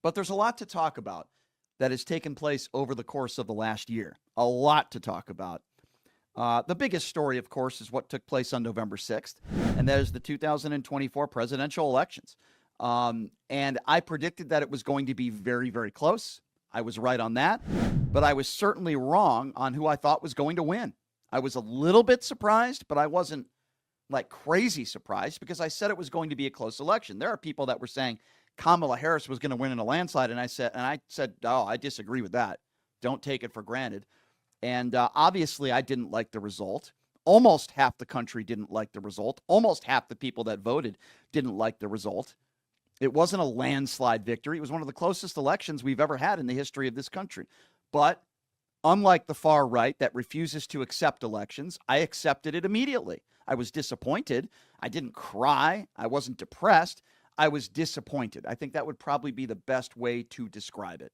But there's a lot to talk about that has taken place over the course of the last year. A lot to talk about. The biggest story, of course, is what took place on November 6th, and that is the 2024 presidential elections. And I predicted that it was going to be very, very close. I was right on that, but I was certainly wrong on who I thought was going to win. I was a little bit surprised, but I wasn't like crazy surprised because I said it was going to be a close election. There are people that were saying Kamala Harris was going to win in a landslide, and I said, oh, I disagree with that. Don't take it for granted. And obviously, I didn't like the result. Almost half the country didn't like the result. Almost half the people that voted didn't like the result. It wasn't a landslide victory. It was one of the closest elections we've ever had in the history of this country. But unlike the far right that refuses to accept elections, I accepted it immediately. I was disappointed. I didn't cry. I wasn't depressed. I was disappointed. I think that would probably be the best way to describe it.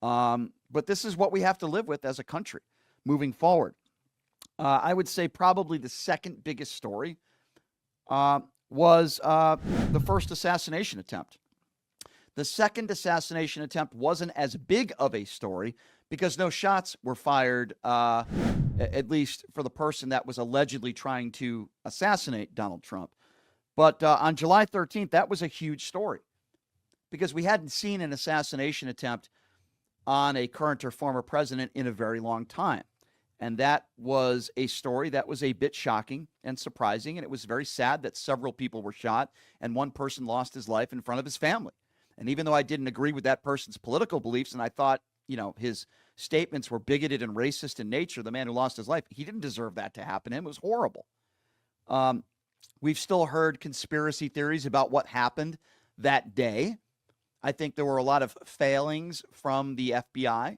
But this is what we have to live with as a country moving forward. I would say probably the second biggest story was the first assassination attempt. The second assassination attempt wasn't as big of a story because no shots were fired, at least for the person that was allegedly trying to assassinate Donald Trump. But on July 13th, that was a huge story because we hadn't seen an assassination attempt on a current or former president in a very long time. And that was a story that was a bit shocking and surprising. And it was very sad that several people were shot and one person lost his life in front of his family. And even though I didn't agree with that person's political beliefs and I thought, his statements were bigoted and racist in nature, the man who lost his life, he didn't deserve that to happen to him. It was horrible. We've still heard conspiracy theories about what happened that day. I think there were a lot of failings from the FBI.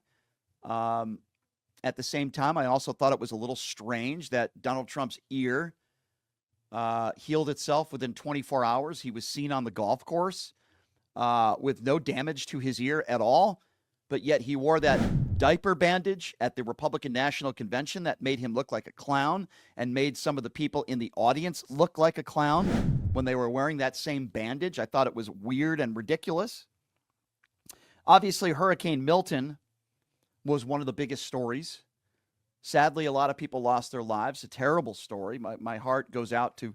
At the same time, I also thought it was a little strange that Donald Trump's ear healed itself within 24 hours. He was seen on the golf course with no damage to his ear at all, but yet he wore that diaper bandage at the Republican National Convention that made him look like a clown and made some of the people in the audience look like a clown when they were wearing that same bandage. I thought it was weird and ridiculous. Obviously, Hurricane Milton was one of the biggest stories. Sadly, a lot of people lost their lives. A terrible story. My heart goes out to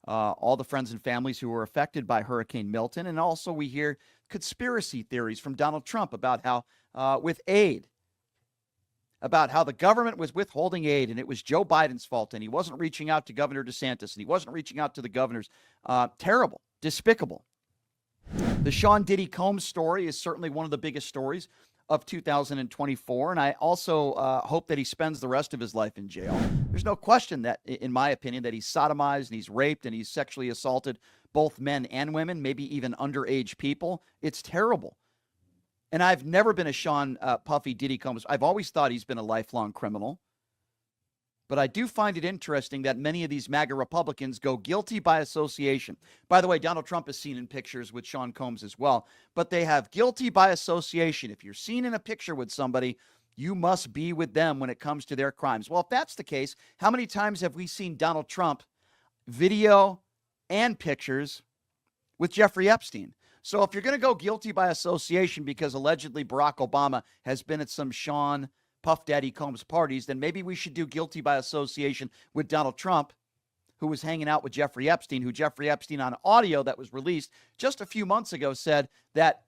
all the friends and families who were affected by Hurricane Milton. And also we hear conspiracy theories from Donald Trump about how, with aid, about how the government was withholding aid and it was Joe Biden's fault and he wasn't reaching out to Governor DeSantis and he wasn't reaching out to the governors. Terrible, despicable. The Sean Diddy Combs story is certainly one of the biggest stories of 2024, and I also hope that he spends the rest of his life in jail. There's no question that, in my opinion, that he's sodomized and he's raped and he's sexually assaulted both men and women, maybe even underage people. It's terrible. And I've never been a Sean Puffy Diddy Combs. I've always thought he's been a lifelong criminal. But I do find it interesting that many of these MAGA Republicans go guilty by association. By the way, Donald Trump is seen in pictures with Sean Combs as well. But they have guilty by association. If you're seen in a picture with somebody, you must be with them when it comes to their crimes. Well, if that's the case, how many times have we seen Donald Trump video and pictures with Jeffrey Epstein? So if you're going to go guilty by association because allegedly Barack Obama has been at some Sean Puff Daddy Combs parties, then maybe we should do guilty by association with Donald Trump, who was hanging out with Jeffrey Epstein, who Jeffrey Epstein on audio that was released just a few months ago said that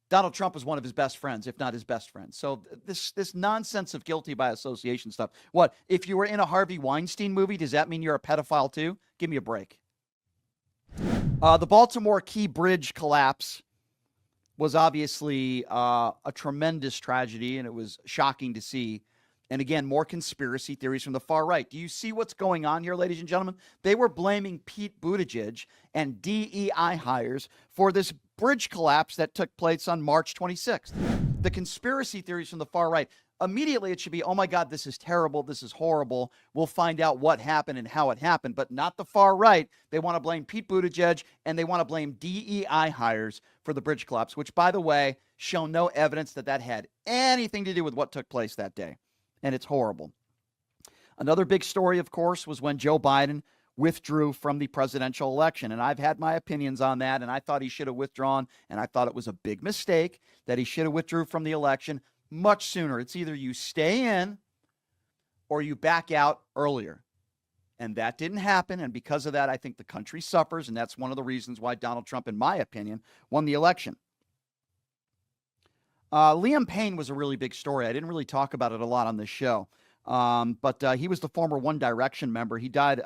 Donald Trump was one of his best friends, if not his best friend. So this nonsense of guilty by association stuff. What, if you were in a Harvey Weinstein movie, does that mean you're a pedophile too? Give me a break. The Baltimore Key Bridge collapse was obviously a tremendous tragedy, and it was shocking to see. And again, more conspiracy theories from the far right. Do you see what's going on here, ladies and gentlemen? They were blaming Pete Buttigieg and DEI hires for this bridge collapse that took place on March 26th. The conspiracy theories from the far right. Immediately, it should be, oh my God, this is terrible. This is horrible. We'll find out what happened and how it happened. But not the far right. They want to blame Pete Buttigieg and they want to blame DEI hires for the bridge collapse, which, by the way, show no evidence that that had anything to do with what took place that day. And it's horrible. Another big story, of course, was when Joe Biden withdrew from the presidential election. And I've had my opinions on that, and I thought he should have withdrawn, and I thought it was a big mistake that he should have withdrew from the election much sooner. It's either you stay in or you back out earlier. And that didn't happen, and because of that, I think the country suffers, and that's one of the reasons why Donald Trump, in my opinion, won the election. Liam Payne was a really big story. I didn't really talk about it a lot on this show, but he was the former One Direction member. He died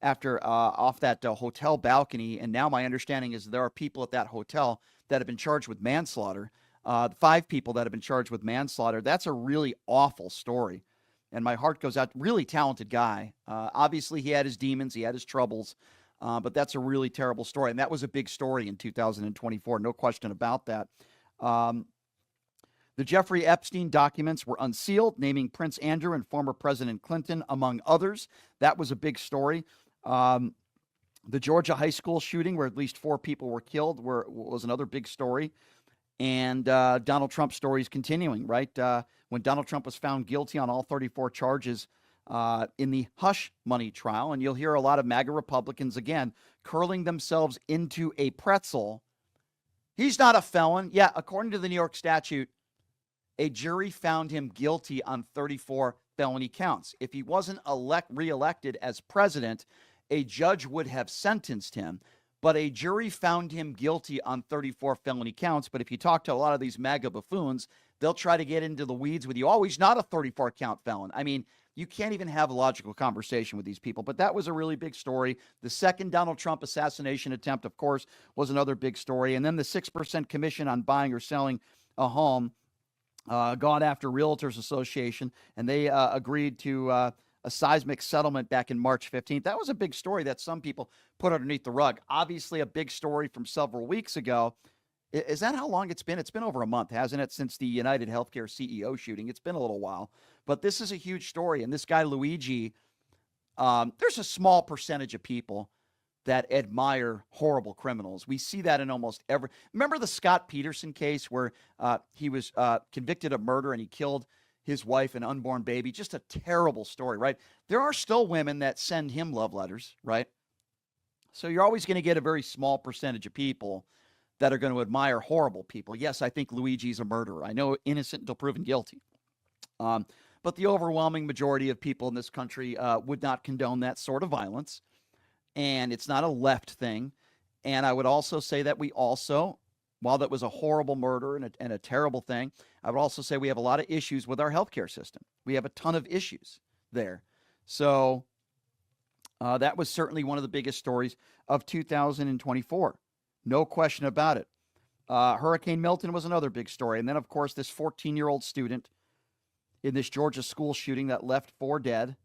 after off that hotel balcony, and now my understanding is there are people at that hotel that have been charged with manslaughter. 5 people that have been charged with manslaughter. That's a really awful story, and my heart goes out. Really talented guy. Obviously, he had his demons, he had his troubles, but that's a really terrible story, and that was a big story in 2024. No question about that. The Jeffrey Epstein documents were unsealed, naming Prince Andrew and former President Clinton, among others. That was a big story. The Georgia high school shooting, where at least 4 people were killed, was another big story. And Donald Trump's story is continuing, right? When Donald Trump was found guilty on all 34 charges in the hush money trial, and you'll hear a lot of MAGA Republicans, again, curling themselves into a pretzel. He's not a felon. Yeah, according to the New York statute, a jury found him guilty on 34 felony counts. If he wasn't reelected as president, a judge would have sentenced him, but a jury found him guilty on 34 felony counts. But if you talk to a lot of these MAGA buffoons, they'll try to get into the weeds with you. Oh, he's not a 34-count felon. I mean, you can't even have a logical conversation with these people. But that was a really big story. The second Donald Trump assassination attempt, of course, was another big story. And then the 6% commission on buying or selling a home, gone after Realtors Association, and they agreed to a seismic settlement back in March 15th. That was a big story that some people put underneath the rug. Obviously, a big story from several weeks ago. Is that how long it's been? It's been over a month, hasn't it, since the United Healthcare CEO shooting? It's been a little while. But this is a huge story. And this guy, Luigi, there's a small percentage of people that admire horrible criminals. We see that in almost every. Remember the Scott Peterson case where he was convicted of murder and he killed his wife and unborn baby? Just a terrible story, right? There are still women that send him love letters, right? So you're always going to get a very small percentage of people that are going to admire horrible people. Yes, I think Luigi's a murderer. I know innocent until proven guilty. But the overwhelming majority of people in this country would not condone that sort of violence. And it's not a left thing. And I would also say that we also, while that was a horrible murder and a terrible thing, I would also say we have a lot of issues with our healthcare system. We have a ton of issues there. So that was certainly one of the biggest stories of 2024. No question about it. Hurricane Milton was another big story. And then, of course, this 14-year-old student in this Georgia school shooting that left 4 dead.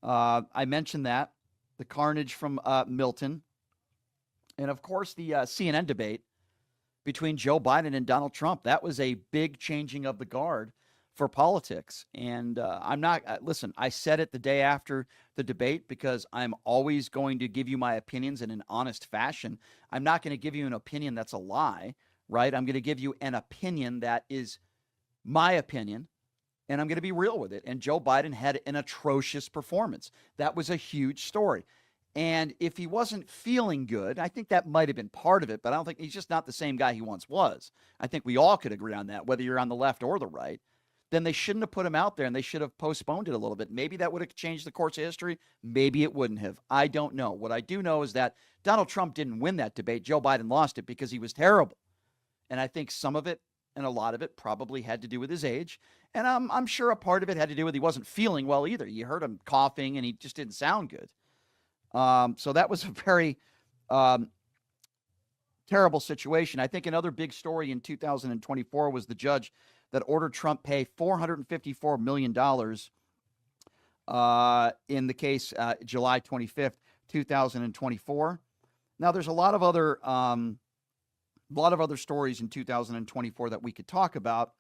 I mentioned that. The carnage from Milton. And, of course, the CNN debate between Joe Biden and Donald Trump. That was a big changing of the guard for politics. And I'm not, listen, I said it the day after the debate because I'm always going to give you my opinions in an honest fashion. I'm not going to give you an opinion that's a lie, right? I'm going to give you an opinion that is my opinion, and I'm going to be real with it. And Joe Biden had an atrocious performance. That was a huge story. And if he wasn't feeling good, I think that might have been part of it, but I don't think he's just not the same guy he once was. I think we all could agree on that, whether you're on the left or the right. Then they shouldn't have put him out there, and they should have postponed it a little bit. Maybe that would have changed the course of history. Maybe it wouldn't have. I don't know. What I do know is that Donald Trump didn't win that debate. Joe Biden lost it because he was terrible. And I think some of it and a lot of it probably had to do with his age. And I'm sure a part of it had to do with he wasn't feeling well either. You heard him coughing, and he just didn't sound good. So that was a very terrible situation. I think another big story in 2024 was the judge that ordered Trump pay $454 million in the case July 25th, 2024. Now, there's a lot of other stories in 2024 that we could talk about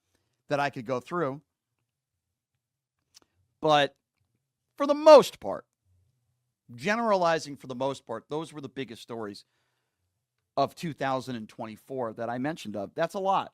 that I could go through. But for the most part, generalizing for the most part, those were the biggest stories of 2024 that I mentioned of. That's a lot.